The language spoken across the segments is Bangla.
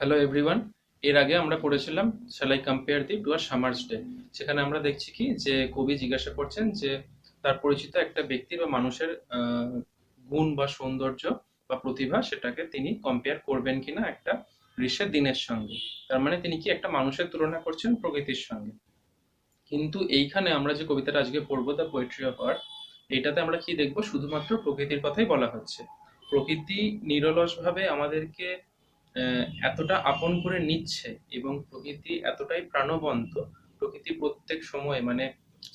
Hello everyone. এর আগে আমরা পড়েছিলাম shall I compare thee to a summer's day. সেখানে আমরা দেখছি কি যে কবি জিজ্ঞাসা করছেন যে তার পরিচিত একটা ব্যক্তি বা মানুষের গুণ বা সৌন্দর্য বা প্রতিভা সেটাকে তিনি কম্পেয়ার করবেন কিনা একটা গ্রীষ্মের দিনের সঙ্গে। তার মানে তিনি কি একটা মানুষের তুলনা করছেন প্রকৃতির সঙ্গে। কিন্তু এইখানে আমরা যে কবিতাটা আজকে পড়বো দ্য পোয়েট্রি অফ আর্থ, এইটাতে আমরা কি দেখবো, শুধুমাত্র প্রকৃতির কথাই বলা হচ্ছে। প্রকৃতি নিরলসভাবে আমাদেরকে এতটা আপন করে নিচ্ছে এবং প্রকৃতি এতটাই প্রাণবন্ত। প্রকৃতি প্রত্যেক সময় মানে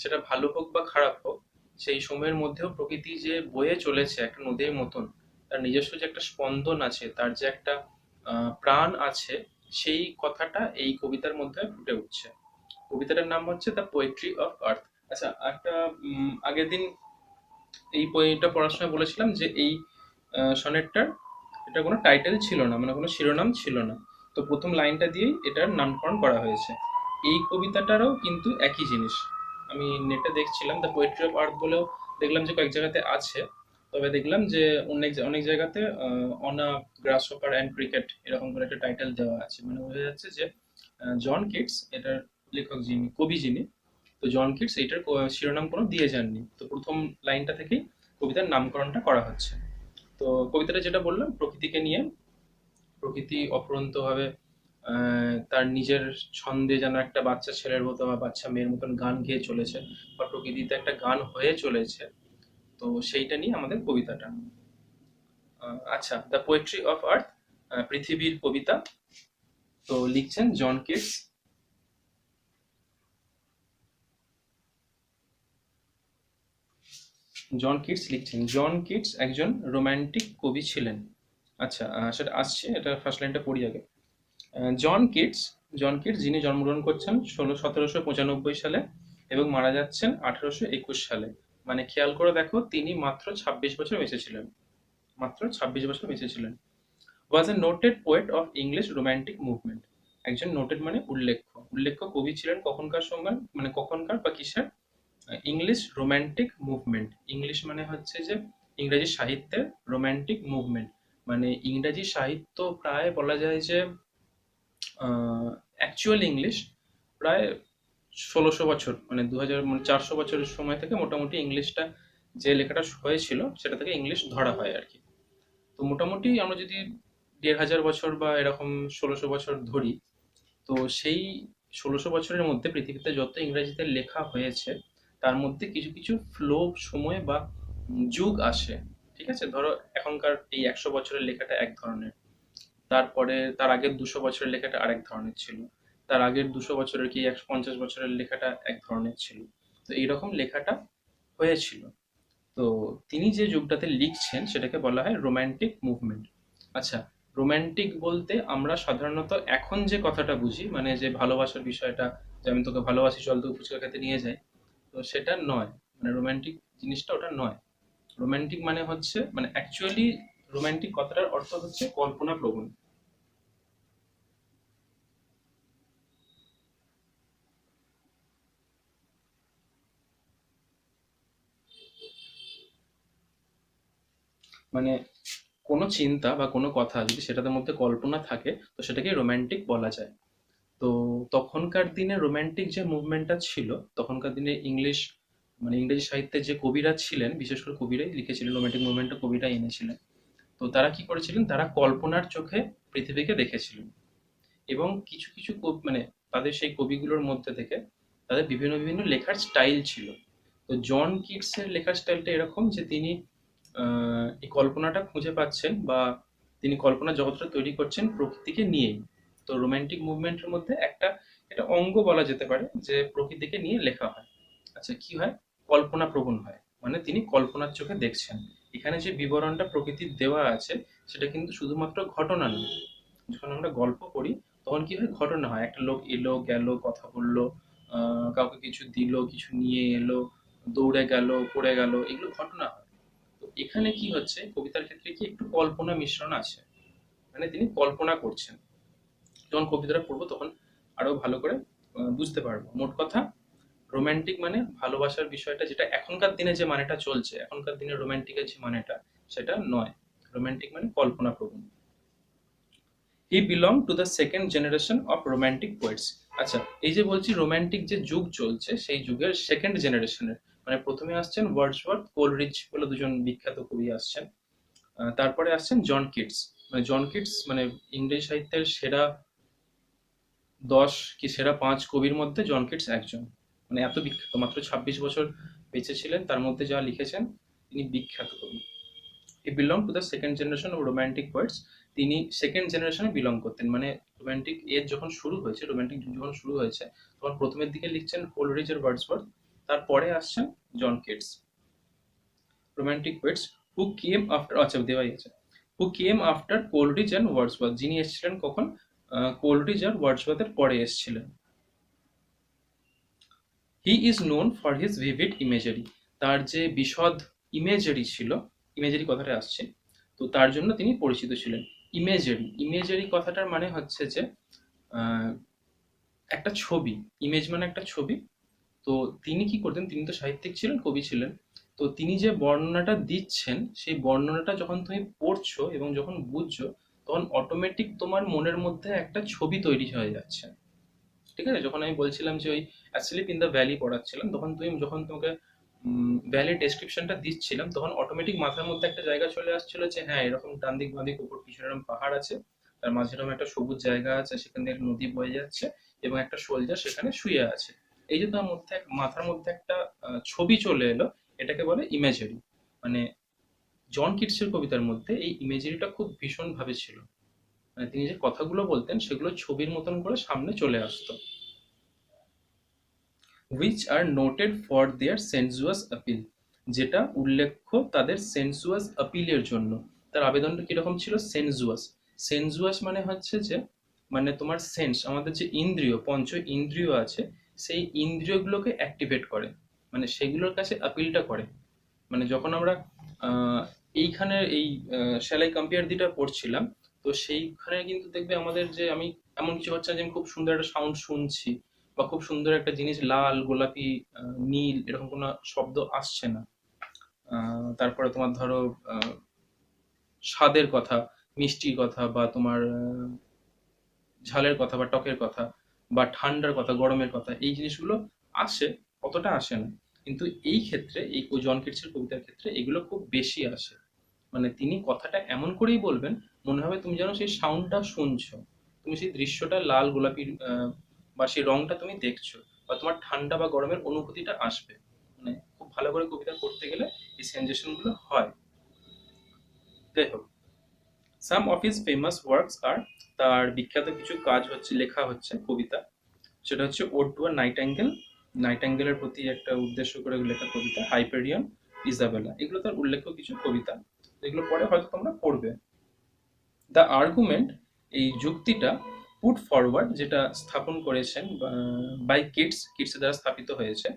সেটা ভালো হোক বা খারাপ হোক, সেই সময়ের মধ্যেও প্রকৃতি যে বয়ে চলেছে একটা নদীর মতন, তার নিজস্ব যে একটা স্পন্দন আছে, তার যে একটা প্রাণ আছে, সেই কথাটা এই কবিতার মধ্যে ফুটে উঠছে। কবিতাটার নাম হচ্ছে দ্য পোয়েট্রি অফ আর্থ। আচ্ছা, একটা আগের দিন এই বইটা পড়ার সময় বলেছিলাম যে এই সনেটটার এটা কোনো টাইটেল ছিল না, মানে কোনো শিরোনাম ছিল না। তো প্রথম লাইনটা দিয়েই এটার নামকরণ করা হয়েছে। এই কবিতাটারও কিন্তু একই জিনিস। আমি নেটে দেখছিলাম দ্য পোয়েট্রি অফ আর্থ বলেও, দেখলাম যে কয়েক জায়গাতে আছে। তবে দেখলাম যে অনেক অনেক জায়গাতে on a glass hopper and cricket এরকম করে একটা টাইটেল দেওয়া আছে, মানে বোঝা যাচ্ছে যে জন কিটস এটার লেখক, যিনি কবি যিনি, তো জন কিটস এইটার শিরোনাম কোনো দিয়ে যাননি। তো প্রথম লাইনটা থেকেই কবিতার নামকরণটা করা হচ্ছে। তো কবিতাটা যেটা বললাম প্রকৃতিকে নিয়ে, প্রকৃতি অফুরন্তভাবে তার নিজের ছন্দে যেন একটা বাচ্চা ছেলের মতো বা বাচ্চা মেয়ের মতন গান গেয়ে চলেছে, বা প্রকৃতিতে একটা গান হয়ে চলেছে। তো সেইটা নিয়ে আমাদের কবিতাটা। আচ্ছা, দ্য পোয়েট্রি অফ আর্থ, পৃথিবীর কবিতা। তো লিখছেন জন কিটস। জন কিটস লিখছেন, জন কিটস একজন রোমান্টিক কবি ছিলেন। আচ্ছা, সেটা আসছে, এটা ফার্স্ট লাইনটা পড়ি আগে। জন কিটস, জন কিটস যিনি জন্মগ্রহণ করছেন 1795 সালে এবং মারা যাচ্ছেন 1821 সালে। মানে খেয়াল করে দেখো, তিনি মাত্র 26 বছর বেঁচে ছিলেন। মাত্র 26 বছর বেঁচে ছিলেন। Was a noted poet of English romantic movement. একজন নোটেড মানে উল্লেখ্য, উল্লেখ্য কবি ছিলেন কখনকার সময়, মানে কখনকার বা কিসের, ইংলিশ রোম্যান্টিক মুভমেন্ট। ইংলিশ মানে হচ্ছে যে ইংরেজি সাহিত্যের, রোম্যান্টিক মুভমেন্ট মানে ইংরেজি সাহিত্য প্রায় বলা যায় যে অ্যাকচুয়াল ইংলিশ প্রায় 1600 বছর, মানে 2000, মানে 400 বছরের সময় থেকে মোটামুটি ইংলিশটা যে লেখাটা হয়েছিল সেটা থেকে ইংলিশ ধরা হয় আর কি। তো মোটামুটি আমরা যদি 1500 বছর বা এরকম 1600 বছর ধরি, তো সেই 1600 বছরের মধ্যে পৃথিবীতে যত ইংরেজিতে লেখা হয়েছে, তার মধ্যে কিছু কিছু ফ্লো সময় বা যুগ আসে। ঠিক আছে, ধরো এখনকার এই 100 বছরের লেখাটা এক ধরনের, তারপরে তার আগের 200 বছরের লেখাটা আরেক ধরনের ছিল, তার আগের 200 বছরের কি 150 বছরের লেখাটা এক ধরনের ছিল। তো এইরকম লেখাটা হয়েছিল। তো তিনি যে যুগটাতে লিখছেন সেটাকে বলা হয় রোম্যান্টিক মুভমেন্ট। আচ্ছা, রোম্যান্টিক বলতে আমরা সাধারণত এখন যে কথাটা বুঝি, মানে যে ভালোবাসার বিষয়টা, যে আমি তোকে ভালোবাসি চল তোকে ফুচকা খেতে নিয়ে যাই, তো সেটা নয়। মানে রোম্যান্টিক জিনিসটা ওটা নয়। রোম্যান্টিক মানে হচ্ছে, মানে অ্যাকচুয়ালি রোম্যান্টিক কথাটার অর্থ হচ্ছে কল্পনা প্রবণ। মানে কোনো চিন্তা বা কোনো কথা যদি সেটার মধ্যে কল্পনা থাকে, তো সেটাকে রোম্যান্টিক বলা যায়। তো তখনকার দিনে রোম্যান্টিক যে মুভমেন্টটা ছিল, তখনকার দিনে ইংলিশ, মানে ইংরেজি সাহিত্যে যে কবিরা ছিলেন, বিশেষ করে কবিরাই লিখেছিলেন রোম্যান্টিক মুভমেন্টটা, কবিরাই এনেছিলেন। তো তারা কি করেছিলেন, তারা কল্পনার চোখে পৃথিবীকে দেখেছিলেন। এবং কিছু কিছু মানে তাদের সেই কবিগুলোর মধ্যে থেকে তাদের বিভিন্ন বিভিন্ন লেখার স্টাইল ছিল। তো জন কিটসের লেখার স্টাইলটা এরকম যে তিনি এই কল্পনাটা খুঁজে পাচ্ছেন, বা তিনি কল্পনা জগৎটা তৈরি করছেন প্রকৃতিকে নিয়েই। তো রোমান্টিক মুভমেন্টের মধ্যে একটা, এটা অঙ্গ বলা যেতে পারে যে প্রকৃতিকে নিয়ে লেখা হয়। আচ্ছা, কি হয়, কল্পনা প্রবণ হয়, মানে তিনি কল্পনার চোখে দেখছেন। এখানে যে বিবরণটা প্রকৃতির দেওয়া আছে, সেটা কিন্তু শুধুমাত্র ঘটনা নয়। যখন আমরা গল্প পড়ি, তখন কি হয়, ঘটনা হয়, একটা লোক এলো গেল, কথা বললো, কাউকে কিছু দিল, কিছু নিয়ে এলো, দৌড়ে গেল, পড়ে গেল, এগুলো ঘটনা হয়। তো এখানে কি হচ্ছে, কবিতার ক্ষেত্রে কি একটু কল্পনা মিশ্রণ আছে, মানে তিনি কল্পনা করছেন। যখন কবিতাটা পড়বো তখন আরো ভালো করে বুঝতে পারবো। মোট কথা, রোমান্টিক মানে ভালোবাসার বিষয়টা, যেটা এখনকার দিনে যে মানেটা চলছে, এখনকার দিনে রোমান্টিকের যে মানেটা, সেটা নয়। রোমান্টিক মানে কল্পনা প্রবণ। He belong to the second generation of romantic poets. আচ্ছা, এই যে বলছি রোম্যান্টিক যে যুগ চলছে সেই যুগের সেকেন্ড জেনারেশনের, মানে প্রথমে আসছেন ওয়ার্ডসওয়ার্থ, কোলরিজ বলে দুজন বিখ্যাত কবি আসছেন। তারপরে আসছেন জন কিটস। মানে জন কিটস মানে ইংরেজি সাহিত্যের সেরা 10 কি সেরা 5 কবির মধ্যে জন কিটস একজন। মানে এত বিখ্যাত, মাত্র 26 বছর বেঁচে ছিলেন, তার মধ্যে যা লিখেছেন, তিনি বিখ্যাত কবি। He belong to the second generation of romantic poets. তিনি সেকেন্ড জেনারেশনে বিলং করতেন, মানে রোম্যান্টিক এজ যখন শুরু হয়েছে, রোম্যান্টিক যুগ যখন শুরু হয়েছে, তখন প্রথমের দিকে লিখছেন কোলরিজ আর ওয়ার্ডসওয়ার্থ, তারপরে আসছেন John Keats. Romantic poets who came after, আচ্ছা দেওয়াই আছে, who came after Coleridge and Wordsworth, যিনি এসেছিলেন কখন, কোলরিজ আর ওয়ার্ডসওয়ার্থের পরে এসেছিলেন। He is known for his vivid imagery, তার যে বিশদ ইমেজারি ছিল, ইমেজারি কথাটা আসছে, তো তার জন্য তিনি পরিচিত ছিলেন। ইমেজারি, ইমেজারি কথাটার মানে হচ্ছে যে আহ, একটা ছবি, ইমেজ মানে একটা ছবি। তো তিনি কি করতেন, তিনি তো সাহিত্যিক ছিলেন, কবি ছিলেন। তো তিনি যে বর্ণনাটা দিচ্ছেন, সেই বর্ণনাটা যখন তুমি পড়ছো এবং যখন বুঝছো, তখন অটোমেটিক তোমার মনের মধ্যে একটা ছবি তৈরি হয়ে যাচ্ছে। ঠিক আছে, যখন আমি বলছিলাম যে ওই অ্যাসলিপ ইন দ্য ভ্যালি পড়াচ্ছিলাম, তখন তুমি যখন তোমাকে ভ্যালির ডেসক্রিপশনটা দিচ্ছিলাম, তখন অটোমেটিক মাথার মধ্যে একটা জায়গা চলে আসছিল যে হ্যাঁ এরকম ডান দিক বাঁ দিক উপর পিছনে এরকম পাহাড় আছে, তার মাঝে এরকম একটা সবুজ জায়গা আছে, সেখান দিয়ে একটা নদী বয়ে যাচ্ছে এবং একটা সোলজার সেখানে শুয়ে আছে। এই যে তার মধ্যে মাথার মধ্যে একটা ছবি চলে এলো, এটাকে বলে ইমেজারি। মানে জন কিটসের কবিতার মধ্যে এই ইমেজারিটা খুব ভীষণ ভাবে ছিল। মানে তিনি যে কথাগুলো বলতেন সেগুলো ছবির মতন করে সামনে চলে আসতো। which are noted for their sensuous appeal, যেটা উল্লেখ্য তাদের সেন্সুয়াস আপিলের জন্য। তার আবেদনটা কিরকম ছিল, সেন্সুয়াস। সেন্সুয়াস মানে হচ্ছে যে, মানে তোমার সেন্স, আমাদের যে ইন্দ্রিয়, পঞ্চ ইন্দ্রিয় আছে, সেই ইন্দ্রিয়গুলোকে অ্যাক্টিভেট করে, মানে সেগুলোর কাছে আপিলটা করে। মানে যখন আমরা আহ, এইখানে এই সেলাই কম্পেয়ার দিটা পড়ছিলাম, তো সেইখানে কিন্তু দেখবে আমাদের যে আমি এমন কিছু হচ্ছে না যে আমি খুব সুন্দর একটা সাউন্ড শুনছি বা খুব সুন্দর একটা জিনিস লাল গোলাপি নীল এরকম কোনো শব্দ আসছে না। তারপরে তোমার ধরো আহ, স্বাদের কথা, মিষ্টির কথা, বা তোমার ঝালের কথা বা টকের কথা বা ঠান্ডার কথা গরমের কথা, এই জিনিসগুলো আসে, অতটা আসে না। কিন্তু এই ক্ষেত্রে এই জন কিটসের কবিতার ক্ষেত্রে এগুলো খুব বেশি আসে। মানে তিনি কথাটা এমন করেই বলবেন, মনে হবে তুমি যেন সেই সাউন্ডটা শুনছো, তুমি সেই দৃশ্যটা লাল গোলাপি বা সেই রংটা তুমি দেখছো, বা তোমার ঠান্ডা বা গরমের অনুভূতিটা আসবে। মানে খুব ভালো করে কবিতা করতে গেলে এই সেন্সেশন গুলো হয়। যাই হোক, সাম অফ হিজ ফেমাস ওয়ার্কস আর, তার বিখ্যাত কিছু কাজ হচ্ছে, লেখা হচ্ছে কবিতা, সেটা হচ্ছে ওড টু আ নাইটাঙ্গেল, নাইটাঙ্গেলের প্রতি একটা উদ্দেশ্য করে লেখা কবিতা, হাইপেরিয়ন, ইজাবেলা, এগুলো তার উল্লেখ্য কিছু কবিতা। এগুলো পরে হয়তো তোমরা পড়বে। দ্য আর্গুমেন্ট, এই যুক্তিটা, পুট ফরওয়ার্ড, যেটা স্থাপন করেছেন বাই কিটস, কিটসের দ্বারা স্থাপিত হয়েছে,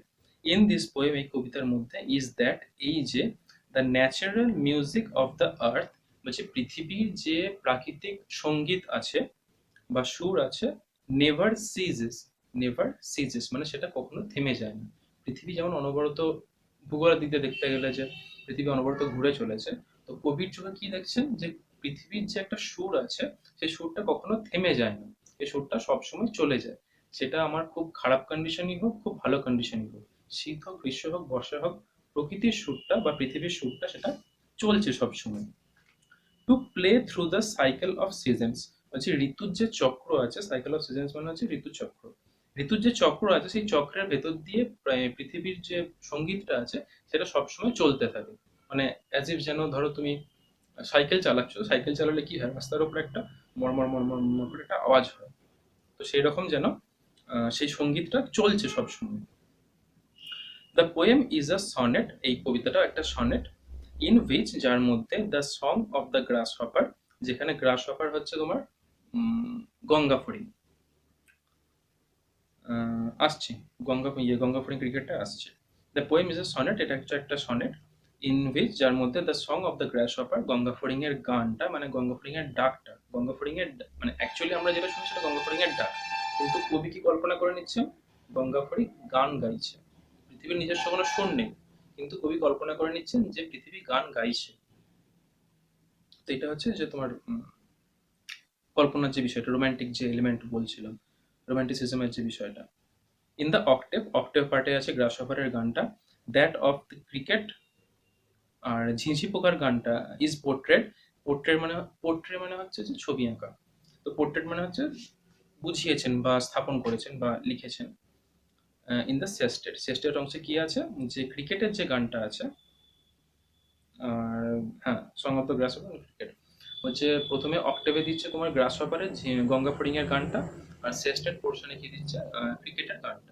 ইন দিস পোয়েম, এই কবিতার মধ্যে, ইজ দ্যাট, এই যে, the natural music of the earth, বলছে পৃথিবীর যে প্রাকৃতিক সঙ্গীত আছে বা সুর আছে, নেভার সিজেস, নেভার সিজেস মানে সেটা কখনো থেমে যায় না। পৃথিবী যেমন অনবরত, ভূগোলের দিকে দেখতে গেলে যে পৃথিবী অনবরত ঘুরে চলেছে, তো কবির চোখে কি দেখছেন যে পৃথিবীর যে একটা সুর আছে, সেই সুরটা কখনো থেমে যায় না, এই সুরটা সবসময় চলে যায়। সেটা আমার খুব খারাপ কন্ডিশনই হোক, খুব ভালো কন্ডিশনই হোক, শীত হোক, গ্রীষ্ম হোক, বর্ষা হোক, প্রকৃতির সুরটা বা পৃথিবীর সুরটা সেটা চলছে সবসময়। To play through the cycle of seasons, বলছি ঋতুর যে চক্র আছে, সাইকেল অফ সিজনস মানে হচ্ছে ঋতু চক্র, ঋতুর যে চক্র আছে সেই চক্রের ভেতর দিয়ে পৃথিবীর যে সঙ্গীতটা আছে সেটা সবসময় চলতে থাকে। মানে অ্যাজ ইফ যেন ধরো তুমি সাইকেল চালাচ্ছ, সাইকেল চালালে কি হয়, রাস্তার উপরে একটা মরমর মরমর মরমর করে একটা আওয়াজ হয়, তো সেই রকম যেন সেই সঙ্গীতটা চলছে সবসময়। The poem is a sonnet, এই কবিতাটা একটা সনেট, ইন হুইচ, যার মধ্যে, the song of the grass hopper, যেখানে গ্রাস হপার হচ্ছে তোমার গঙ্গা ফড়িং, আসছে, গঙ্গা ফড়িং ক্রিকেটটা আসছে। The poem is a sonnet, এটা হচ্ছে একটা সনেট, ইন হুইচ, যার মধ্যে, the song of the grass hopper, Ganga ফড়িং এর গানটা, মানে গঙ্গা ফড়িং এর ডাকটা, গঙ্গা ফড়িং এর মানে অ্যাকচুয়ালি আমরা যেটা শুনি সেটা গঙ্গা ফড়িং এর ডাক, কিন্তু কবি কি কল্পনা করে নিচ্ছে, গঙ্গা ফড়িং গান গাইছে, পৃথিবীর নিজস্ব কোনো সুর নেই, কিন্তু কবি কল্পনা করে নিচ্ছেন যে পৃথিবী গান গাইছে। তো এটা হচ্ছে যে তোমার কল্পনার যে বিষয়টা, রোমান্টিক যে এলিমেন্ট বলছিলাম, রোমান্টিসিজমের যে বিষয়টা। ইন দ্য অক্টেভ, অক্টেভ পার্টে আছে গ্রাসহপারের গানটা, দ্যাট অফ দ্য ক্রিকেট। আর ঝিঁঝি পোকার গানটা ইজ পোর্ট্রেট। পোর্ট্রেট মানে হচ্ছে যে ছবি আঁকা। তো পোর্ট্রেট মানে হচ্ছে বুঝিয়েছেন বা স্থাপন করেছেন বা লিখেছেন। ইন দ্য সেস্টেট, সেস্টেট অংশে কি আছে, যে ক্রিকেটের যে গানটা আছে, আর হ্যাঁ, song of the grass hopper cricket হচ্ছে প্রথমে অক্টেভে দিচ্ছে তোমার গ্রাস হপারের গঙ্গা ফড়িং এর গানটা, আর সেস্টেড পোর্শনে কি দিচ্ছে, ক্রিকেটের গানটা।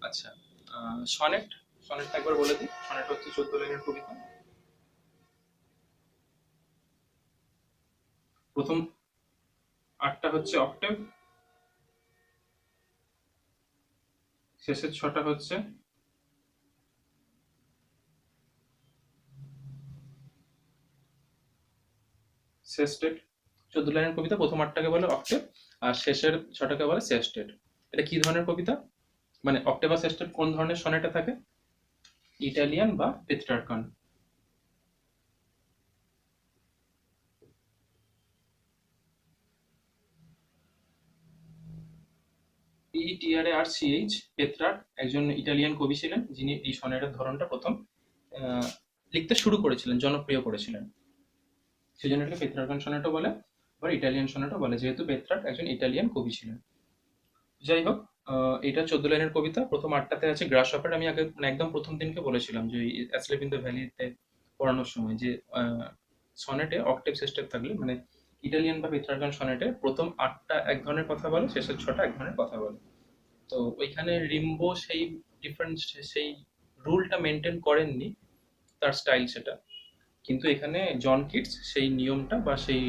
আচ্ছা, সনেট, সনেটটা একবার বলে দিই। সনেট হচ্ছে 14 লাইনের কবিতা। প্রথম 8টা হচ্ছে অক্টেভ, শেষের 6টা হচ্ছে সেস্টেড। 14 লাইনের কবিতা, প্রথম 8টাকে বলে অক্টেভ, আর শেষের 6টাকে বলে সেস্টেড। এটা কি ধরনের কবিতা, মানে অক্টেভ আর সেস্টেড কোন ধরনের সনেটে থাকে? ইটালিয়ান বা পেট্রার্কান। PETRARCH, পেত্রার্ক একজন ইটালিয়ান কবি ছিলেন, যিনি এই সনেটের ধরনটা প্রথম আহ, লিখতে শুরু করেছিলেন, জনপ্রিয় করেছিলেন। সেই জন্য এটাকে পেত্রার্কান সনেটও বলে, আবার ইটালিয়ান সনেটও বলে, যেহেতু পেত্রার্ক একজন ইটালিয়ান কবি ছিলেন। যাই হোক, এটা 14 লাইনের কবিতা। প্রথম 8টাতে আছে গ্রাস হপার। আমি আগে মানে একদম প্রথম দিনকে বলেছিলাম যে অ্যাসলেপ ইন দ্য ভ্যালিতে পড়ানোর সময় যে সনেটে অক্টেভ সিস্টেম থাকলে, মানে ইটালিয়ান বা পেত্রার্কান সনেটে প্রথম 8টা এক ধরনের কথা বলে, শেষের 6টা এক ধরনের কথা বলে। তো ওইখানে রিম্বো সেই ডিফারেন্স, সেই রুলটা মেনটেন করেননি, তার স্টাইল সেটা। কিন্তু এখানে জন কিটস সেই নিয়মটা বা সেই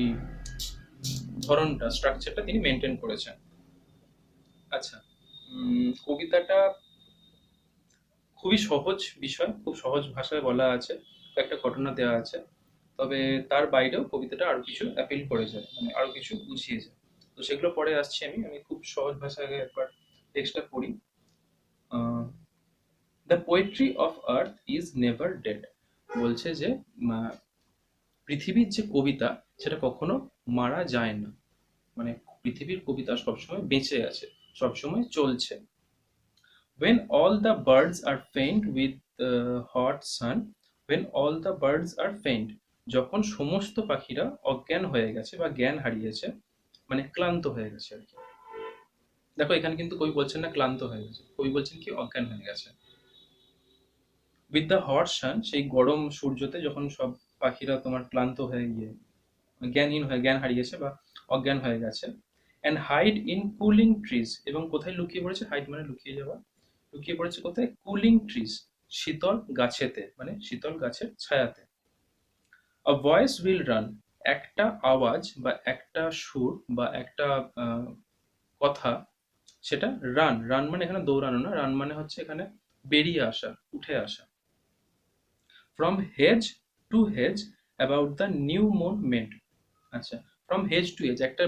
ধরনটা, স্ট্রাকচারটা তিনি মেনটেন করেছেন। আচ্ছা, কবিতাটা খুবই সহজ বিষয়, খুব সহজ ভাষায় বলা আছে, একটা ঘটনা দেওয়া আছে। তবে তার বাইরেও কবিতাটা আরো কিছু অ্যাপিল করে যায়, মানে আরো কিছু বুঝিয়ে যায়। তো সেগুলো পরে আসছি। আমি খুব সহজ ভাষায় আগে একবার টেক্সটটা পড়ি। The poetry of earth is never dead. বলছে যে আহ, পৃথিবীর যে কবিতা, সেটা কখনো মারা যায় না। মানে পৃথিবীর কবিতা সবসময় বেঁচে আছে, সবসময় চলছে। when all the birds are faint with the hot sun, when all the birds are faint, যখন সমস্ত পাখিরা অজ্ঞান হয়ে গেছে বা জ্ঞান হারিয়েছে, মানে ক্লান্ত হয়ে গেছে আর কি। দেখো এখানে কিন্তু কবি বলছেন না ক্লান্ত হয়ে গেছে, কবি বলছেন কি অজ্ঞান হয়ে গেছে। উইথ দ্য হট সান, সেই গরম সূর্যতে যখন সব পাখিরা তোমার ক্লান্ত হয়ে গিয়ে জ্ঞানহীন হয়ে, জ্ঞান হারিয়েছে বা অজ্ঞান হয়ে গেছে। And hide in cooling trees, এবং কোথায় লুকিয়ে পড়েছে, হাইড মানে লুকিয়ে যাওয়া, লুকিয়ে পড়েছে কোথায়, কুলিং ট্রিজ, শীতল গাছেতে, মানে শীতল গাছের ছায়াতে। আ ভয়েস উইল রান, একটা আওয়াজ বা একটা সুর বা একটা আহ, কথা, সেটা রান। রান মানে এখানে দৌড়ানো না, রান মানে হচ্ছে এখানে বেরিয়ে আসা, উঠে আসা। From hedge to hedge about the new moon made. আচ্ছা, ফ্রম হেজ টু হেজ একটা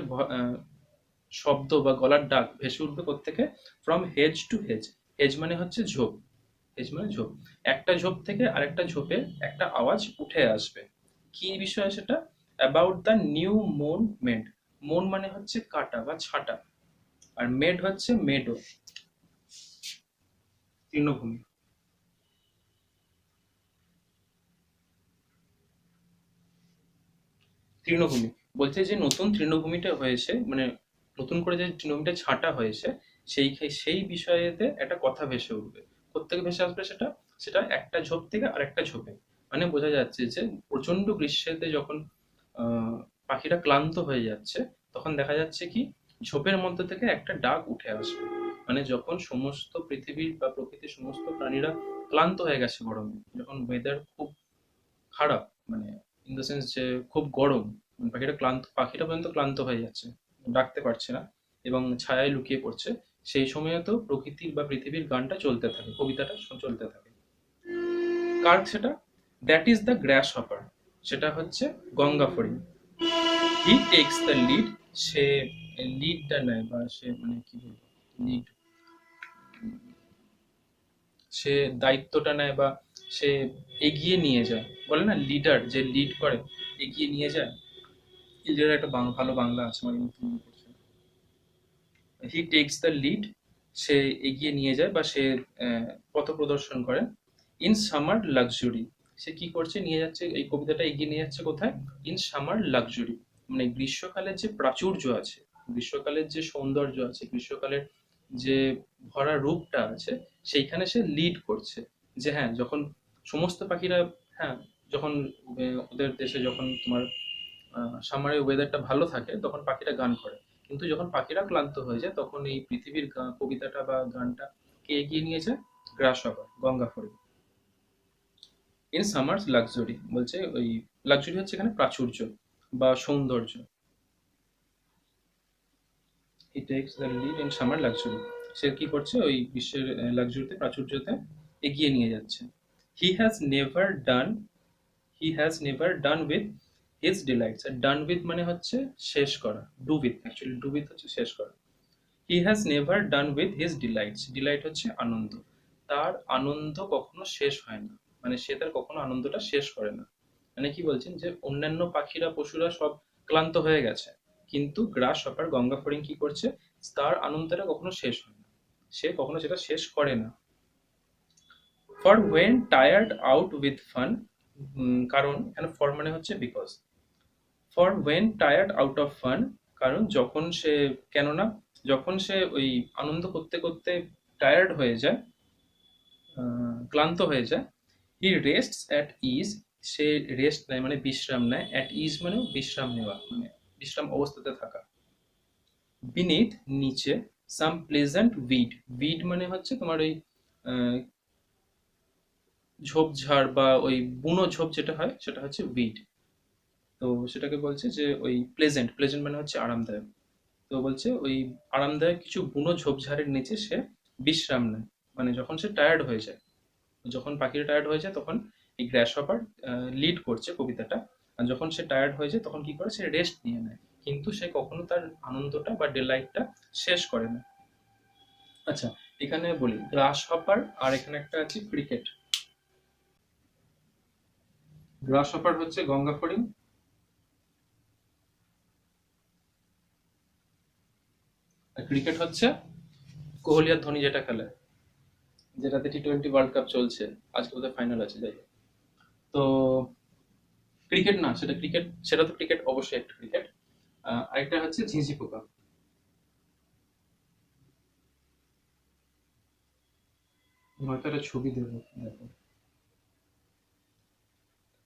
শব্দ বা গলার ডাক ভেসে উঠবে কোত্থেকে, from hedge to hedge. Hedge মানে হচ্ছে ঝোপ, হেজ মানে ঝোপ। একটা ঝোপ থেকে আরেকটা ঝোপে একটা আওয়াজ উঠে আসবে। কি বিষয় সেটা, about the new moon made. Moon মানে হচ্ছে কাটা বা ছাটা, আর মেড হচ্ছে মেডো, তৃণভূমি। তৃণভূমি বলছে যে নতুন তৃণভূমিটা হয়েছে, মানে নতুন করে যে তৃণভূমিটা ছাঁটা হয়েছে, সেই বিষয়েতে একটা কথা ভেসে উঠবে। কোত্থেকে ভেসে আসবে সেটা, সেটা একটা ঝোপ থেকে আরেকটা ঝোপে। মানে বোঝা যাচ্ছে যে প্রচন্ড গ্রীষ্মেতে যখন পাখিরা ক্লান্ত হয়ে যাচ্ছে, তখন দেখা যাচ্ছে কি ঝোপের মধ্যে থেকে একটা ডাক উঠে আসবে। মানে যখন সমস্ত পৃথিবীর বা প্রকৃতির সমস্ত প্রাণীরা ক্লান্ত হয়ে গেছে গরমে, যখন ওয়েদার খুব খারাপ, মানে ইন দ্য সেন্স যে খুব গরম, মানে পাখিটা পর্যন্ত ক্লান্ত হয়ে যাচ্ছে, ডাকতে পারছে না এবং ছায়ায় লুকিয়ে পড়ছে, সেই সময় তো প্রকৃতির বা পৃথিবীর গানটা চলতে থাকে, কবিতাটা চলতে থাকে। কার সেটা, that is the grass hopper, সেটা হচ্ছে গঙ্গা ফড়িং। হি টেক্স দ্য লিড, সে লিডটা নেয়, বা সে মানে কি বলবো, লিড, সে দায়িত্বটা নেয় বা সে এগিয়ে নিয়ে যায়, বলে না লিডার যে লিড করে, এগিয়ে নিয়ে যায়। এদের একটা ভালো বাংলা আছে আমার কিন্তু মনে পড়ছে হি টেক্স দ্য লিড, সে এগিয়ে নিয়ে যায় বা সে পথ প্রদর্শন করে ইন সামার লাক্সুরি, সে কি করছে নিয়ে যাচ্ছে এই কবিতাটা এগিয়ে নিয়ে যাচ্ছে কোথায়, ইন সামার লাক্সুরি, মানে গ্রীষ্মকালের যে প্রাচুর্য আছে, গ্রীষ্মকালের যে সৌন্দর্য আছে, গ্রীষ্মকালের যে ভরা রূপটা আছে, সেইখানে সে লিড করছে। যে হ্যাঁ, যখন সমস্ত পাখিরা, হ্যাঁ, যখন ওদের দেশে যখন তোমার সামারের ওয়েদারটা ভালো থাকে তখন পাখিরা গান করে, কিন্তু যখন পাখিরা ক্লান্ত হয়ে যায় তখন এই পৃথিবীর কবিতাটা বা গানটা কে এগিয়ে নিয়ে যায়, গ্রাস হপার, গঙ্গা ফড়িং। ইন সামার্স লাক্সুরি বলছে, ওই লাক্সুরি হচ্ছে এখানে প্রাচুর্য বা সৌন্দর্য। He takes the lead in summer luxury, সে কি করছে ওই বিশ্বের লাক্সুরিতে প্রাচুর্যতে এগিয়ে নিয়ে যাচ্ছে। He has never done, he has never done with his delights. আর ডান উইথ মানে হচ্ছে শেষ করা, do with, actually do with হচ্ছে শেষ করা। He has never done with his delights, delight হচ্ছে আনন্দ, তার আনন্দ কখনো শেষ হয় না, মানে সে তার কখনো আনন্দটা শেষ করে না। মানে কি বলছেন যে অন্যান্য পাখিরা পশুরা সব ক্লান্ত হয়ে গেছে, কিন্তু গ্রাস হপার গঙ্গা ফড়িং কি করছে, তার আনন্দটা কখনো শেষ হয় না, সে কখনো সেটা শেষ করে না। For when tired out with fun, কারণ এখানে ফর মানে হচ্ছে because, for when tired out of fun, কারণ যখন সে, কেননা যখন সে ওই আনন্দ করতে করতে টায়ার্ড হয়ে যায়, ক্লান্ত হয়ে যায়, হি রেস্টস অ্যাট ইজ, সে রেস্ট নেয় মানে বিশ্রাম নেয়, অ্যাট ইজ মানে বিশ্রাম নেওয়া, মানে বিশ্রাম অবস্থাতে থাকা। বিনিথ নিচে, সাম প্লেজেন্ট উইড, উইড মানে হচ্ছে তোমার ওই আহ, ঝোপঝাড় বা ওই বুনো ঝোপ যেটা হয় সেটা হচ্ছে উইড। তো সেটাকে বলছে যে ওই প্লেজেন্ট, প্লেজেন্ট মানে হচ্ছে আরামদায়ক। তো বলছে ওই আরামদায়ক কিছু বুনো ঝোপঝাড়ের নিচে সে বিশ্রাম নেয়, মানে যখন সে টায়ার্ড হয়ে যায়, যখন পাখিটা টায়ার্ড হয়ে যায় তখন এই গ্র্যাস হপার লিড করছে কবিতাটা, আর যখন সে টায়ার্ড হয়ে যায় তখন কি করে, সে রেস্ট নিয়ে নেয়, কিন্তু সে কখনো তার আনন্দটা বা ডেলাইটটা শেষ করে না। আচ্ছা, এখানে বলি গ্রাস হপার, আর এখানে একটা আছে ক্রিকেট। গ্রাস হপার হচ্ছে গঙ্গা ফড়িং, আর ক্রিকেট হচ্ছে কোহলি আর ধোনি যেটা খেলে, যেটাতে টি-20 ওয়ার্ল্ড কাপ চলছে, আজকে বোধহয় ফাইনাল আছে, যাই হোক। তো ক্রিকেট না, সেটা ক্রিকেট, সেটা তো ক্রিকেট অবশ্যই একটা ক্রিকেট। আরেকটা হচ্ছে ঝিঁঝি পোকা। হয়তো একটা ছবি দেবো, দেখো।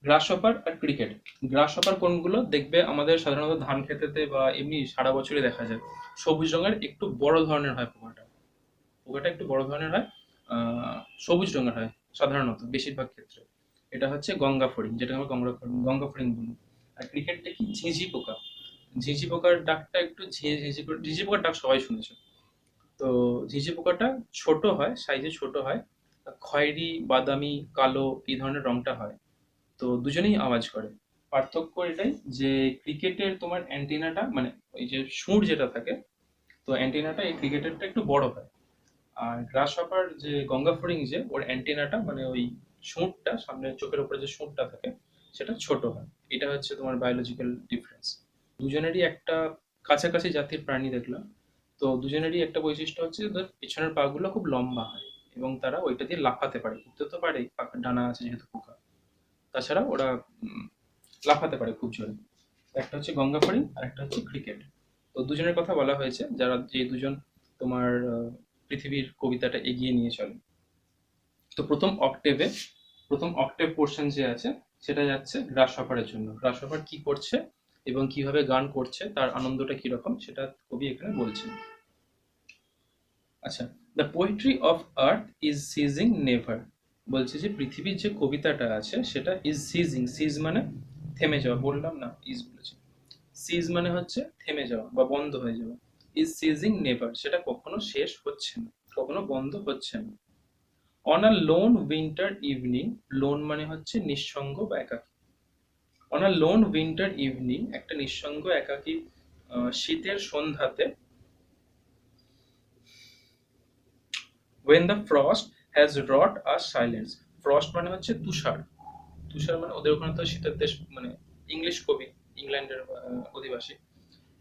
গ্রাস হপার আর ক্রিকেট, গ্রাস হপার কোনগুলো দেখবে আমাদের সাধারণত ধান খেতেতে বা এমনি সারা বছরই দেখা যায়, সবুজ রঙের একটু বড় ধরনের হয় পোকাটা, পোকাটা একটু বড় ধরনের হয়, সবুজ রঙের হয় সাধারণত বেশিরভাগ ক্ষেত্রে। এটা হচ্ছে গঙ্গা ফড়িং, যেটা আমরা গঙ্গা ফড়িং বলি। আর ক্রিকেটটা কি, ঝিঁঝি পোকা। ঝিঁঝি পোকার ডাকটা একটু ঝিঁঝি পোকার ডাক সবাই শুনেছে। তো ঝিঁঝি পোকাটা ছোট হয়, সাইজে ছোট হয়, খয়েরি বাদামি কালো এই ধরনের রংটা হয়। তো দুজনেই আওয়াজ করে। পার্থক্য এটাই যে ক্রিকেটের তোমার অ্যান্টেনাটা, মানে ওই যে সুর যেটা থাকে, তো অ্যান্টেনাটা এই ক্রিকেটেরটা একটু বড় হয়। আর গ্রাস হপার যে গঙ্গা ফড়িং, যে ওর অ্যান্টেনাটা মানে ওই সুঁড়টা, সামনে চোখের উপরে যে সুঁড়টা থাকে সেটা ছোট হয়। এটা হচ্ছে তোমার বায়োলজিক্যাল ডিফারেন্স। দুজনেরই একটা কাছাকাছি জাতির প্রাণী দেখলাম। তো দুজনেরই একটা বৈশিষ্ট্য হচ্ছে ওদের পিছনের পা গুলো খুব লম্বা হয়, এবং তারা ওইটা দিয়ে লাফাতে পারে, উঠতে তো পারে, পাখার ডানা আছে যেহেতু পোকা। তাছাড়া ওরা উম, লাফাতে পারে খুব জোরে। একটা হচ্ছে গঙ্গা ফড়িং আর একটা হচ্ছে ক্রিকেট। তো দুজনের কথা বলা হয়েছে, যারা যে দুজন তোমার পৃথিবীর কবিতাটা এগিয়ে নিয়ে চলে। তো প্রথম অক্টেভ পোর্শন যে আছে সেটা যাচ্ছে গ্রাস হপারের জন্য। গ্রাস হপার কি করছে এবং কিভাবে গান করছে, তার আনন্দটা কিরকম, সেটা কবি এখানে বলছেন। আচ্ছা, the poetry of earth is seizing never, বলছে যে পৃথিবীর যে কবিতাটা আছে সেটা ইজ সিজিং, সিজ মানে থেমে যাওয়া, বললাম না ইজ বলেছি, সিজ মানে হচ্ছে থেমে যাওয়া বা বন্ধ হয়ে যাওয়া, ইজ সিজিং নেভার সেটা কখনো শেষ হচ্ছে না, কখনো বন্ধ হচ্ছে না। On a loan winter evening, loan মানে হচ্ছে নিঃসঙ্গ বা একাকী, on a loan winter evening একটা নিঃসঙ্গ একাকী শীতের সন্ধ্যাতে, when the frost has wrought a silence, frost মানে হচ্ছে তুষার, তুষার মানে ওদের ওখানে তো শীতের দেশ, মানে ইংলিশ কবি, ইংল্যান্ডের অধিবাসী।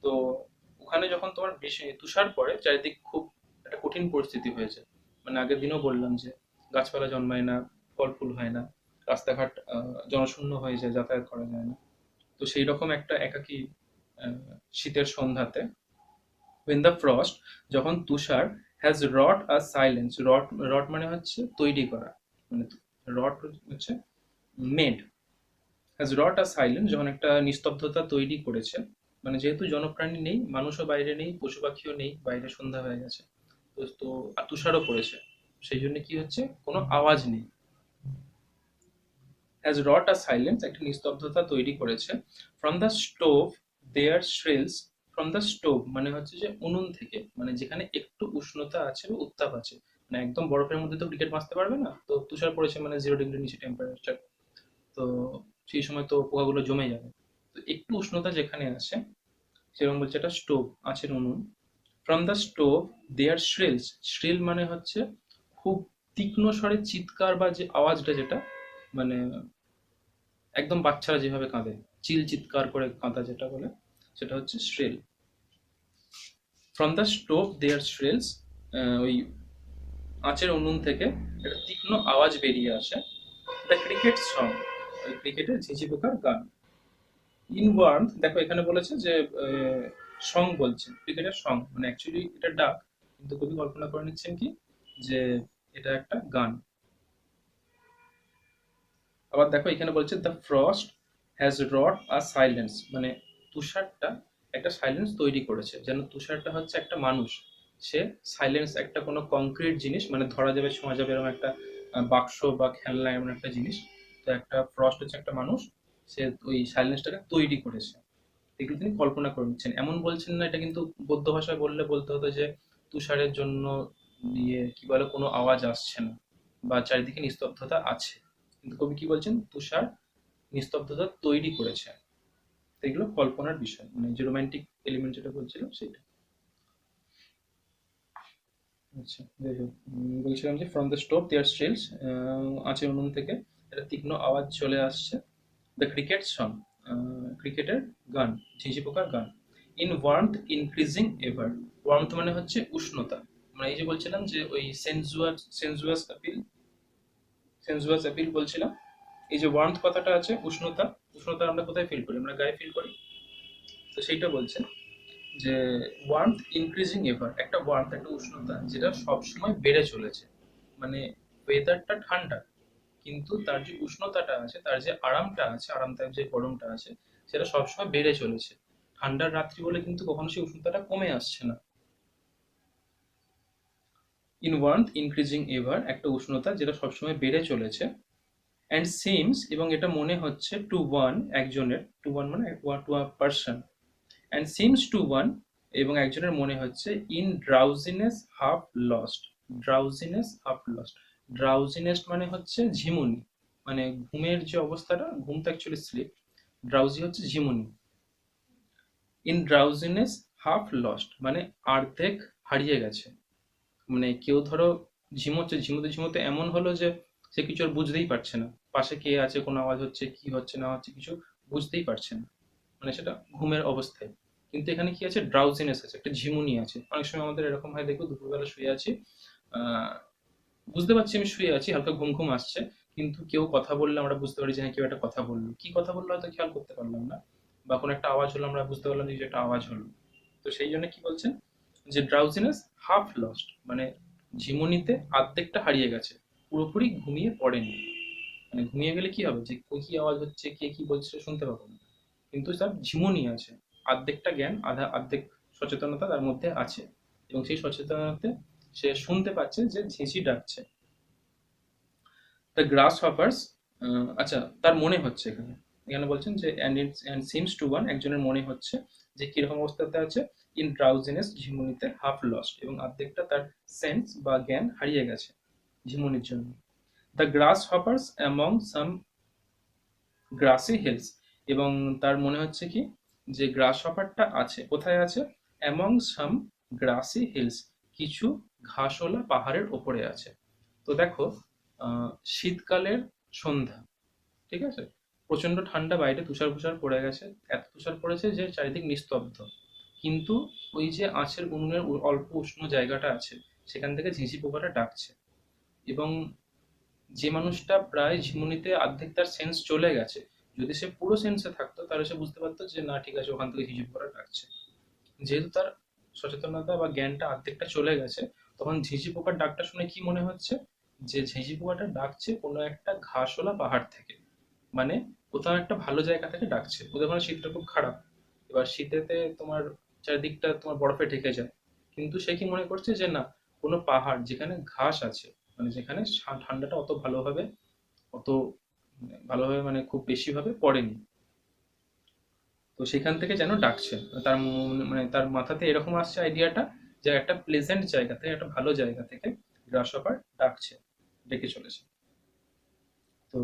তো ওখানে যখন তোমার তুষার পড়ে চারিদিক খুব একটা কঠিন পরিস্থিতি হয়েছে। মানে আগের দিনও বললাম যে গাছপালা জন্মায় না, ফল ফুল হয় না, রাস্তাঘাট জনশূন্য হয়ে যায়, যাতায়াত করা যায় না। তো সেই রকম একটা একাকী শীতের সন্ধ্যাতে, when the frost, যখন তুষার has wrought a silence, wrought মানে হচ্ছে তৈরি করা, মানে wrought হচ্ছে made, has wrought a silence যখন একটা নিস্তব্ধতা তৈরি করেছে, মানে যেহেতু জনপ্রাণী নেই, মানুষও বাইরে নেই, পশু পাখিও নেই, বাইরে সন্ধ্যা হয়ে গেছে, তো তো আর তুষারও পড়েছে, সেই জন্য কি হচ্ছে, কোনো আওয়াজ নেই। has wrought a silence, একটা নিস্তব্ধতা তৈরি করেছে। from the stove there shrills, from the stove মানে হচ্ছে যে উনুন থেকে, মানে যেখানে একটু উষ্ণতা আছে বা উত্তাপ আছে, মানে একদম বরফের মধ্যে তো ক্রিকেট বাঁচতে পারবে না, তো তুষার পড়েছে মানে 0 ডিগ্রি নিচে টেম্পারেচার, তো সেই সময় তো পোকাগুলো জমে যাবে। তো একটু উষ্ণতা যেখানে আছে, সেরকম বলছে একটা স্টোভ, আঁচের উনুন। From the stove there শ্রিলস, shrill মানে হচ্ছে খুব তীক্ষ্ণ স্বরে চিৎকার বা যে আওয়াজটা, যেটা মানে একদম বাচ্চারা যেভাবে কাঁদে, চিল চিৎকার করে কাঁদা যেটা বলে, সেটা হচ্ছে শ্রিল। ফ্রম দ্য স্টোভ দেয়ার শ্রিলস, ওই আঁচের উনুন থেকে একটা তীক্ষ্ণ আওয়াজ বেরিয়ে আসে। দ্য ক্রিকেট সং, ওই ক্রিকেটের ঝিঁঝি পোকার গান। ইন ওয়ার্মথ, দেখো এখানে বলেছে যে সং বলছে, ক্রিকেটের সং মানে অ্যাকচুয়ালি এটা ডাক, কিন্তু কবি কল্পনা করে নিচ্ছেন কি যে এটা একটা গান। আবার দেখো এখানে বলছে the frost has wrought a silence, মানে তুষারটা একটা সাইলেন্স তৈরি করেছে, যেন তুষারটা হচ্ছে একটা মানুষ, সে সাইলেন্স একটা কোনো কংক্রিট জিনিস, মানে ধরা যাবে ছোঁয়া যাবে এরকম একটা বাক্স বা খেলনা এমন একটা জিনিস, তো একটা ফ্রস্ট হচ্ছে একটা মানুষ, সে ওই সাইলেন্সটাকে তৈরি করেছে, এগুলো তিনি কল্পনা করে নিচ্ছেন, এমন বলছেন না। এটা কিন্তু গদ্য ভাষায় বললে বলতে হতো যে তুষারের জন্য ইয়ে কি বলে কোনো আওয়াজ আসছে না বা চারিদিকে নিস্তব্ধতা আছে, কিন্তু কবি কি বলছেন, তুষার নিস্তব্ধতা তৈরি করেছে। তো এগুলো কল্পনার বিষয়, মানে যে রোমান্টিক এলিমেন্ট যেটা বলছিলাম সেটা। আচ্ছা যাই হোক, বলছিলাম যে from the stove there stills, আঁচের উনুন থেকে একটা তীক্ষ্ণ আওয়াজ চলে আসছে। দ্য ক্রিকেট সং, ক্রিকেটের গান, ঝিঁঝি পোকার গান। In warmth increasing ever, warmth মানে হচ্ছে উষ্ণতা, মানে এই যে বলছিলাম যে ওই সেনজুয়াস অ্যাপিল বলছিলাম, এই যে ওয়ার্মথ কথাটা আছে, উষ্ণতা, উষ্ণতা আমরা কোথায় ফিল করি, আমরা গায়ে ফিল করি, তো সেইটা বলছে যে ওয়ার্মথ ইনক্রিজিং এভার, একটা ওয়ার্মথ একটা উষ্ণতা যেটা সবসময় বেড়ে চলেছে, মানে ওয়েদারটা ঠান্ডা, কিন্তু তার যে উষ্ণতাটা আছে, তার যে আরামটা আছে, আরামদায়ক যে গরমটা আছে, সেটা সবসময় বেড়ে চলেছে। ঠান্ডার রাত্রি বলে কিন্তু কখনো সেই উষ্ণতাটা কমে আসছে না। ইন ওয়ার্মথ ইনক্রিজিং এভার, একটা উষ্ণতা যেটা সবসময় বেড়ে চলেছে। অ্যান্ড সিমস, এবং এটা মনে হচ্ছে টু ওয়ান, একজনের, টু ওয়ান মানে to a person, and seems to one, এবং একজনের মনে হচ্ছে in drowsiness half lost, drowsiness half lost, drowsiness মানে হচ্ছে ঝিমুনি, মানে ঘুমের যে অবস্থাটা, ঘুম তো অ্যাকচুয়ালি স্লিপ, ড্রাউজি হচ্ছে ঝিমুনি। ইন ড্রাউজিনেস হাফ লস্ট মানে অর্ধেক হারিয়ে গেছে, মানে কেউ ধরো ঝিমোচ্ছে, ঝিমোতে ঝিমোতে এমন হলো যে সে কিছু আর বুঝতেই পারছে না, পাশে কে আছে, কোনো আওয়াজ হচ্ছে কি হচ্ছে না হচ্ছে কিছু বুঝতেই পারছে না, মানে সেটা ঘুমের অবস্থায়। কিন্তু এখানে কি আছে, ড্রাউজিনেস আছে, একটা ঝিমুনি আছে। অনেক সময় আমাদের এরকম হয়, দেখো দুপুরবেলা শুয়ে আছি, আহ বুঝতে পারছি আমি শুয়ে আছি, হালকা ঘুম ঘুম আসছে, কিন্তু কেউ কথা বললে আমরা বুঝতে পারি যে হ্যাঁ কেউ একটা কথা বললো, কি কথা বললো হয়তো খেয়াল করতে পারলাম না, বা কোনো একটা আওয়াজ হলো আমরা বুঝতে পারলাম যে একটা আওয়াজ হলো। তো সেই জন্য কি বলছেন যে ড্রাউজিনেস হাফ লস্ট, মানে ঝিমুনিতে অর্ধেকটা হারিয়ে গেছে, পুরোপুরি ঘুমিয়ে পড়েনি। মানে ঘুমিয়ে গেলে কি হবে, যে কি আওয়াজ হচ্ছে, কে কি বলছে শুনতে পাবো না, কিন্তু তার ঝিমুনি আছে, অর্ধেকটা জ্ঞান, আধা অর্ধেক সচেতনতা তার মধ্যে আছে, এবং সেই সচেতনতাতে সে শুনতে পাচ্ছে যে ঝিঁঝি ডাকছে। দ্য গ্রাস হপার্স, আচ্ছা তার মনে হচ্ছে, এখানে এখানে বলছেন যে অ্যান্ড সিমস টু ওয়ান, একজনের মনে হচ্ছে যে কিরকম অবস্থাতে আছে, ইন ড্রাউজিনেস ঝিমুনিতে হাফ লস্ট, এবং অর্ধেকটা তার সেন্স বা জ্ঞান হারিয়ে গেছে ঝিমুনির জন্য। The grasshopper's among some grassy hills, এবং তার মনে হচ্ছে কি যে গ্রাস হপারটা আছে, কোথায় আছে, অ্যামং সাম গ্রাসি হিলস, কিছু ঘাসওয়ালা পাহাড়ের ওপরে আছে। তো দেখো শীতকালের সন্ধ্যা, ঠিক আছে, প্রচন্ড ঠান্ডা, বাইরে তুষার পড়ে গেছে, এত তুষার পড়েছে যে চারিদিক নিস্তব্ধ, কিন্তু ওই যে আঁচের উনুনের অল্প উষ্ণ জায়গাটা আছে, সেখান থেকে ঝিঁঝি পোকাটা ডাকছে। এবং যে মানুষটা প্রায় ঝিমুনিতে অর্ধেক তার সেন্স চলে গেছে, যদি সে পুরো সেন্সে থাকতো তাহলে সে বুঝতে পারতো যে না ঠিক আছে, ওখান থেকে ঝিঁঝি পোকাটা ডাকছে। যেহেতু তার সচেতনতা বা জ্ঞানটা অর্ধেকটা চলে গেছে, তখন ঝিঁঝি পোকার ডাকটা শুনে কি মনে হচ্ছে, যে ঝিঁঝি পোকাটা ডাকছে কোনো একটা ঘাসওয়ালা পাহাড় থেকে, মানে কোথাও একটা ভালো জায়গা থেকে ডাকছে। ওদের মানে শীতটা খুব খারাপ, এবার শীতেতে তোমার চারিদিকটা তোমার বরফে ঢেকে যায়, কিন্তু সে কি মনে করছে যে না, কোনো পাহাড় যেখানে ঘাস আছে, মানে যেখানে ঠান্ডাটা অত ভালোভাবে, অত ভালোভাবে মানে খুব বেশি ভাবে পড়েনি, তো সেখান থেকে যেন ডাকছে। তার মানে তার মাথাতে এরকম আসছে আইডিয়াটা, যে একটা প্লেজেন্ট জায়গা থেকে, একটা ভালো জায়গা থেকে গ্রাসহপার ডাকছে, ডেকে চলেছে। তো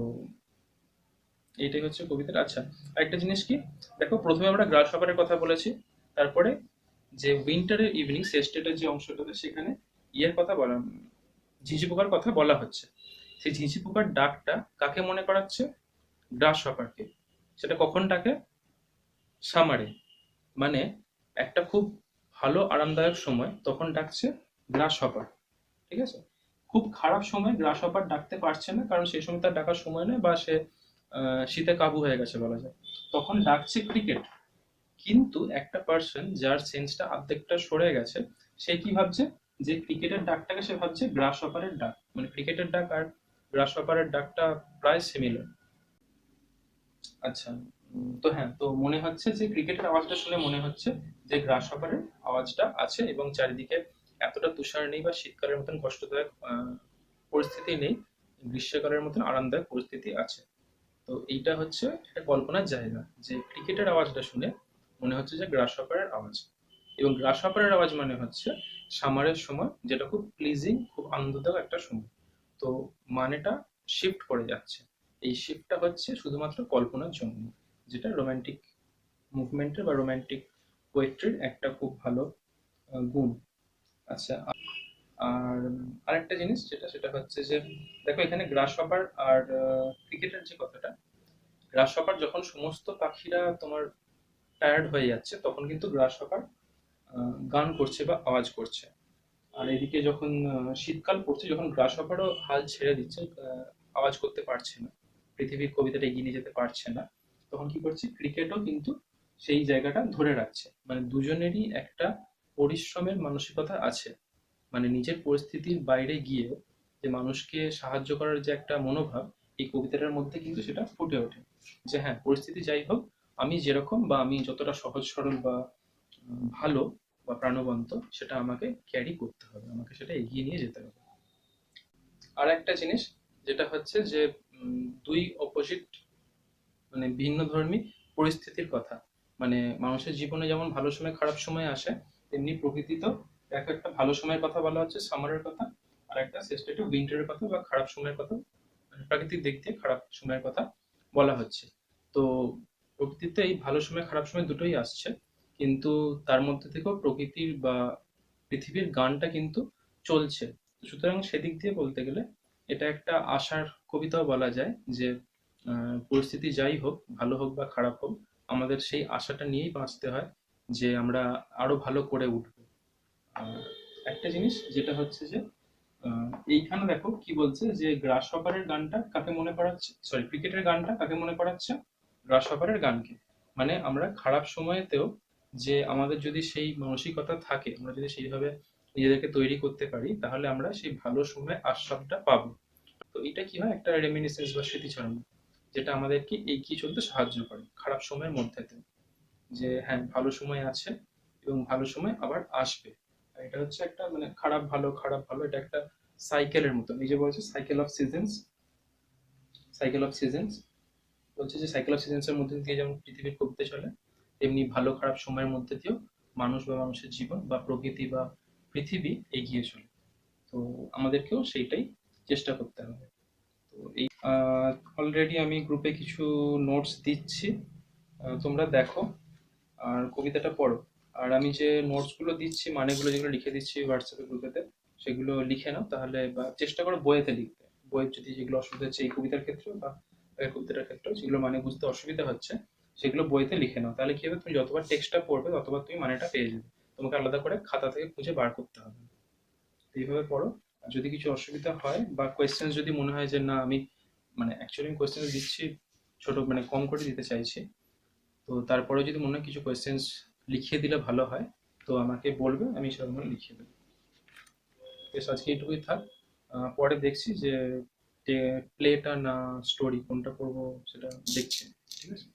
এইটাই হচ্ছে কবিতার। আচ্ছা, আরেকটা জিনিস কি, দেখো প্রথমে আমরা গ্রাসহপারের কথা বলেছি, তারপরে যে উইন্টারের ইভিনিং সেস্টেটের যে অংশটাতে, সেখানে ইয়ের কথা বলা, ঝিঁঝি পোকার কথা বলা হচ্ছে। সেই ঝিঁঝি পোকার ডাকটা কাকে মনে করাচ্ছে? গ্রাসহপারকে। সেটা কখন ডাকে? সামারে, মানে একটা খুব ভালো আরামদায়ক সময় তখন ডাকছে গ্রাস হপার। ঠিক আছে? খুব খারাপ সময় গ্রাস হপার ডাকতে পারছে না, কারণ সেই সময় তার ডাকার সময় নেই, বা সে শীতে কাবু হয়ে গেছে বলা যায়, তখন ডাকছে ক্রিকেট। কিন্তু একটা পার্সন যার সেন্সটা অর্ধেকটা সরে গেছে, সে কি ভাবছে, যে ক্রিকেটের ডাকটাকে সে ভাবছে গ্রাস হপারের ডাক, মানে ক্রিকেটের ডাক আর গ্রাস হপারের ডাকটা প্রায় সিমিলার। আচ্ছা, তো হ্যাঁ, তো মনে হচ্ছে যে ক্রিকেটের আওয়াজটা শুনে মনে হচ্ছে যে গ্রাস হপারের আওয়াজটা আছে, এবং চারিদিকে এতটা তুষার নেই বা শীতকালের মতন কষ্টদায়ক পরিস্থিতি নেই, গ্রীষ্মকালের মতন আরামদায়ক পরিস্থিতি আছে। তো এইটা হচ্ছে একটা কল্পনার জায়গা, যে ক্রিকেটের আওয়াজটা শুনে মনে হচ্ছে যে গ্রাস হপারের আওয়াজ। এবং গ্রাস হপারের আওয়াজ মানে হচ্ছে সামারের সময়, যেটা খুব প্লিজিং, খুব আনন্দদায়ক একটা সময়। তো মানেটা শিফট করে যাচ্ছে। এই শিফটটা হচ্ছে শুধুমাত্র কল্পনার জন্য, যেটা রোমান্টিক মুভমেন্টের বা রোমান্টিক পোয়েট্রির একটা খুব ভালো গুণ। আচ্ছা, আর আরেকটা জিনিস যেটা, সেটা হচ্ছে যে দেখো এখানে গ্রাস হপার আর ক্রিকেটের যে কথাটা, গ্রাস হপার যখন সমস্ত পাখিরা তোমার টায়ার্ড হয়ে যাচ্ছে, তখন কিন্তু গ্রাস হপার গান করছে বা আওয়াজ করছে। আর এদিকে যখন শীতকাল পড়ছে, যখন গ্রাস হপারও হাল ছেড়ে দিচ্ছে, আওয়াজ করতে পারছে না, পৃথিবীর কবিতাটা এগিয়ে নিয়ে যেতে পারছে না, তখন কি করছে, ক্রিকেটও কিন্তু সেই জায়গাটা ধরে রাখছে। মানে দুজনেরই একটা পরিশ্রমের মানসিকতা আছে, মানে নিজের পরিস্থিতির বাইরে গিয়ে যে মানুষকে সাহায্য করার যে একটা মনোভাব, এই কবিতাটার মধ্যে কিন্তু সেটা ফুটে ওঠে। যে হ্যাঁ, পরিস্থিতি যাই হোক, আমি যেরকম বা আমি যতটা সহজ সরল বা ভালো বা প্রাণবন্ত, সেটা আমাকে ক্যারি করতে হবে, আমাকে সেটা এগিয়ে নিয়ে যেতে হবে। আর একটা জিনিস যেটা হচ্ছে যে দুই অপোজিট, মানে ভিন্ন ধর্মী পরিস্থিতির কথা, মানে মানুষের জীবনে যেমন ভালো সময় খারাপ সময় আসে, তেমনি প্রকৃতিতেও এক একটা ভালো সময়ের কথা বলা হচ্ছে, সামারের কথা, আর একটা শেষটা একটু উইন্টারের কথা বা খারাপ সময়ের কথা, মানে প্রাকৃতিক দিক দিয়ে খারাপ সময়ের কথা বলা হচ্ছে। তো প্রকৃতিতে এই ভালো সময় খারাপ সময় দুটোই আসছে, কিন্তু তার মধ্যে থেকেও প্রকৃতির বা পৃথিবীর গানটা কিন্তু চলছে। সুতরাং সেদিক দিয়ে বলতে গেলে এটা একটা আশার কবিতাও বলা যায়, যে পরিস্থিতি যাই হোক, ভালো হোক বা খারাপ হোক, আমাদের সেই আশাটা নিয়েই বাঁচতে হয়, যে আমরা আরো ভালো করে উঠবো। আর একটা জিনিস যেটা হচ্ছে যে এইখানে দেখো কি বলছে, যে গ্রাস হপারের গানটা কাকে মনে করাচ্ছে, সরি ক্রিকেটের গানটা কাকে মনে করাচ্ছে, গ্রাস হপারের গানকে। মানে আমরা খারাপ সময়তেও, যে আমাদের যদি সেই মানসিকতা থাকে, আমরা যদি সেইভাবে নিজেদেরকে তৈরি করতে পারি, তাহলে আমরা সেই ভালো সময় আস্বাদটা পাবো। তো এটা কি হয়, একটা রেমিনিসেন্স বা স্মৃতিচারণ, যেটা আমাদেরকে এগিয়ে চলতে সাহায্য করে খারাপ সময়ের মধ্যেতে, যে হ্যাঁ, ভালো সময় আছে এবং ভালো সময় আবার আসবে। আর এটা হচ্ছে একটা মানে খারাপ ভালো খারাপ ভালো, এটা একটা সাইকেলের মতো, এই যে বলছে cycle of seasons, cycle of seasons বলছে যে সাইকেল অফ সিজনস এর মধ্যে দিয়ে যেমন পৃথিবীর কবিতে চলে, তেমনি ভালো খারাপ সময়ের মধ্যে দিয়েও মানুষ বা মানুষের জীবন বা প্রকৃতি বা পৃথিবী এগিয়ে চলে। তো আমাদেরকেও সেইটাই চেষ্টা করতে হবে। তো এই অলরেডি আমি গ্রুপে কিছু নোটস দিচ্ছি, তোমরা দেখো আর কবিতাটা পড়ো। আর আমি যে নোটসগুলো দিচ্ছি, মানেগুলো যেগুলো লিখে দিচ্ছি হোয়াটসঅ্যাপে গ্রুপেতে, সেগুলো লিখে নাও তাহলে, বা চেষ্টা করো বইয়েতে লিখতে। বইয়ের যদি যেগুলো অসুবিধা হচ্ছে এই কবিতার ক্ষেত্রে বা আগের কবিতাটার ক্ষেত্রেও যেগুলো মানে বুঝতে অসুবিধা হচ্ছে সেগুলো বইতে লিখে নাও। তাহলে কি হবে, তুমি যতবার টেক্সটটা পড়বে ততবার তুমি মানেটা পেয়ে যাবে। তোমাকে আলাদা করে খাতা থেকে খুঁজে বার করতে হবে না। তো এইভাবে পড়ো। আর যদি কিছু অসুবিধা হয় বা কোয়েশ্চেন্স যদি মনে হয় যে না আমি মানে অ্যাকচুয়ালি আমি কোয়েশ্চেন্স দিচ্ছি ছোট মানে কম করে দিতে চাইছি, তো তারপরে যদি মনে হয় কিছু কোয়েশ্চেন্স লিখিয়ে দিলে ভালো হয়, তো আমাকে বলবে, আমি সেরকম লিখিয়ে দেবো। বেশ, আজকে এইটুকুই থাক। পরে দেখছি যে প্লেটা না স্টোরি কোনটা করবো সেটা দেখছি। ঠিক আছে।